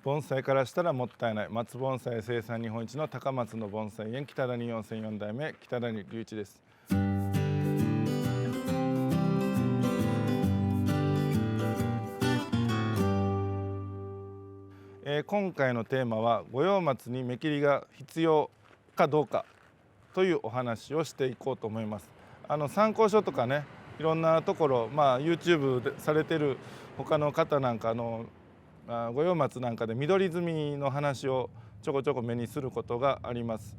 盆栽からしたらもったいない松盆栽生産日本一の高松の盆栽園北谷温泉4代目北谷隆一です。今回のテーマは五葉松に目切りが必要かどうかというお話をしていこうと思います。参考書とかね、いろんなところ、YouTube でされてる他の方なんか五葉松なんかで緑摘みの話をちょこちょこ目にすることがあります。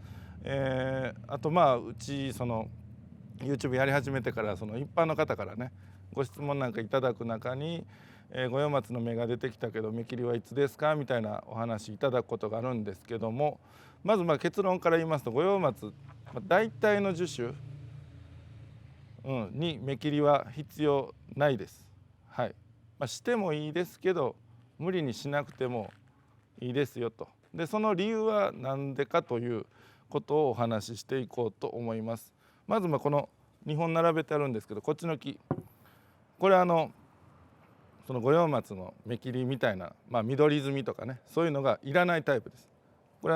あとうちYouTube やり始めてから一般の方からねご質問なんかいただく中に、五葉松の芽が出てきたけど目切りはいつですかみたいなお話いただくことがあるんですけども、まず結論から言いますと五葉松、大体の樹種、に目切りは必要ないです。はい。してもいいですけど無理にしなくてもいいですよと。でその理由は何でかということをお話ししていこうと思います。まずこの2本並べてあるんですけど、こっちの木、これその五葉松の目切りみたいな、緑摘みとかね、そういうのがいらないタイプです。これ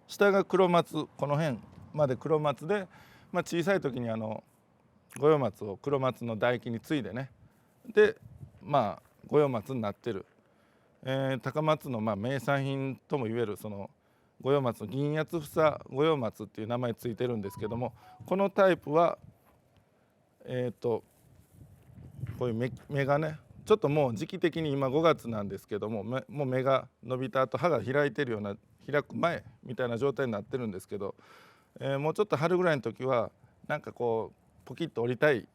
下が黒松、この辺まで黒松で、小さい時に五葉松を黒松の唾液に継いでね、で五葉松になってる、高松の名産品ともいえる五葉松の銀八房五葉松っていう名前ついてるんですけども、このタイプはこういう芽がね、ちょっともう時期的に今5月なんですけども、もう芽が伸びた後葉が開いてるような、開く前みたいな状態になってるんですけど、もうちょっと春ぐらいの時はなんかこうポキッと折りたい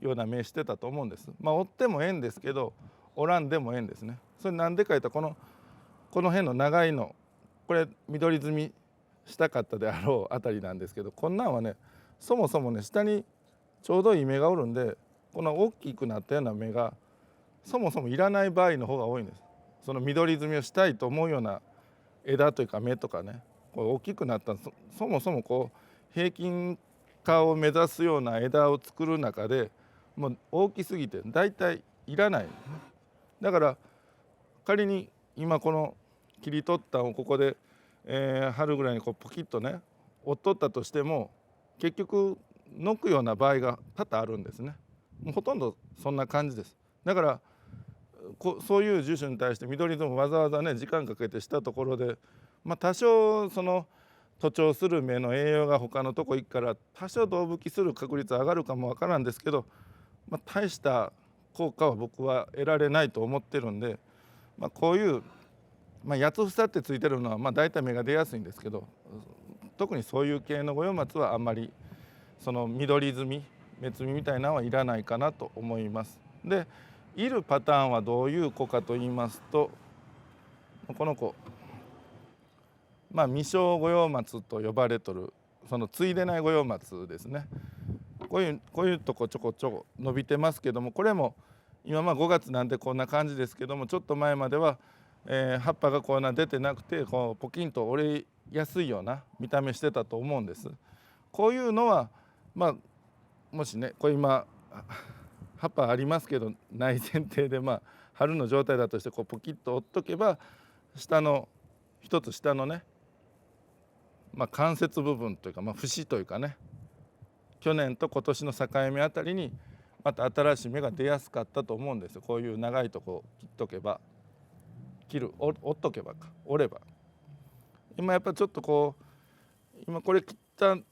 ような芽してたと思うんです。折ってもええんですけど折らんでもええんですね。それなんでか言ったらこの辺の長いの、これ緑摘みしたかったであろうあたりなんですけど、こんなんはねそもそもね下にちょうどいい芽がおるんで、この大きくなったような芽がそもそもいらない場合の方が多いんです。その緑摘みをしたいと思うような枝というか芽とかね、こう大きくなったそもそもこう平均化を目指すような枝を作る中でもう大きすぎてだいたいいらない。だから仮に今この切り取ったをここで、春ぐらいにこうポキッとね折っとったとしても結局のくような場合が多々あるんですね。もうほとんどそんな感じです。だからそういう樹種に対して緑でもわざわざね時間かけてしたところで、多少徒長する芽の栄養が他のとこ行くから多少動吹きする確率上がるかもわからんですけど、大した効果は僕は得られないと思ってるんで、こういう八つ房ってついてるのは大体芽が出やすいんですけど、特にそういう系の五葉松はあんまり緑摘み芽摘みみたいなのはいらないかなと思います。でいるパターンはどういう子かと言いますと、この子未生五葉松と呼ばれとるついでない五葉松ですね。こういうとこちょこちょこ伸びてますけども、これも今5月なんでこんな感じですけども、ちょっと前までは、葉っぱがこんな出てなくてこうポキンと折れやすいような見た目してたと思うんです。こういうのはもしねこれ今葉っぱありますけどない前提で春の状態だとしてこうポキッと折っとけば一つ下のね関節部分というか節というかね、去年と今年の境目あたりにまた新しい芽が出やすかったと思うんですよ。こういう長いとこ切っとけば折っとけば折れば。今やっぱちょっと今これ切った、折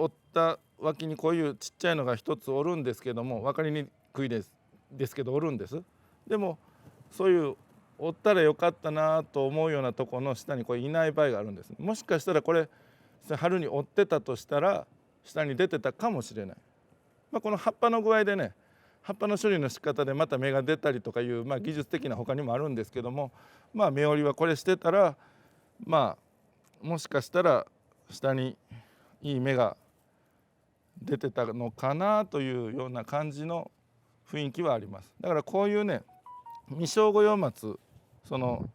った脇にこういうちっちゃいのが一つ折るんですけども、分かりにくいですけど折るんです。でもそういう折ったらよかったなと思うようなところの下にいない場合があるんです。もしかしたらこれ春に折ってたとしたら下に出てたかもしれない。この葉っぱの具合でね、葉っぱの処理の仕方でまた芽が出たりとかいう、技術的な他にもあるんですけども、芽折りはこれしてたらもしかしたら下にいい芽が出てたのかなというような感じの雰囲気はあります。だからこういうね未生五葉松、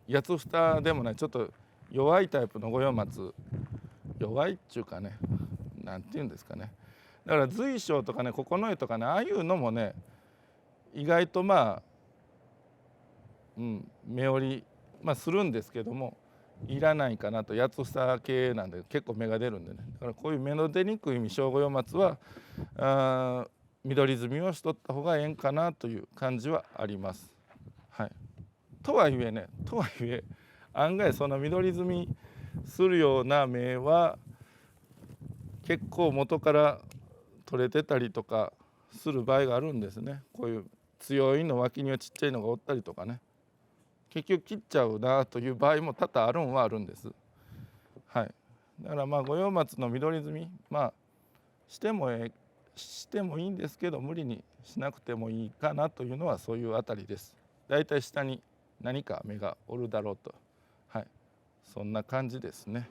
八つ房でもねちょっと弱いタイプの五葉松、弱いっていうかね、なんていうんですかね、だから随生とかね九重とかね、ああいうのもね意外と芽折りするんですけども、いらないかなと。八つ房系なんで結構芽が出るんでね。だからこういう芽の出にくい正午葉松は緑摘みをしとった方がええんかなという感じはあります。はい、とはいえ案外その緑摘みするような芽は結構元から取れてたりとかする場合があるんですね。こういう強いの脇にはちっちゃいのがおったりとかね、結局切っちゃうなという場合も多々あるんはあるんです。はい、だから五葉松の緑摘みしてもいいんですけど、無理にしなくてもいいかなというのはそういうあたりです。だいたい下に何か芽がおるだろうと、はい、そんな感じですね。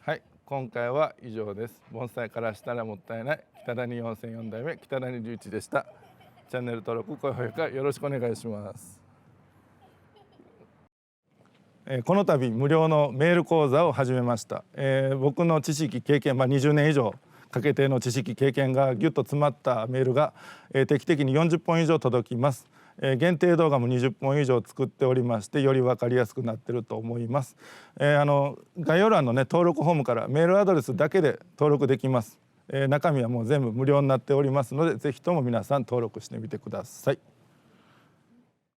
はい、今回は以上です。盆栽からしたらもったいない北谷4世4代目北谷隆一でした。チャンネル登録、高評価よろしくお願いします。この度無料のメール講座を始めました。僕の知識経験、20年以上かけての知識経験がぎゅっと詰まったメールが、定期的に40本以上届きます。限定動画も20本以上作っておりまして、より分かりやすくなっていると思います。概要欄のね登録フォームからメールアドレスだけで登録できます。中身はもう全部無料になっておりますので、ぜひとも皆さん登録してみてください。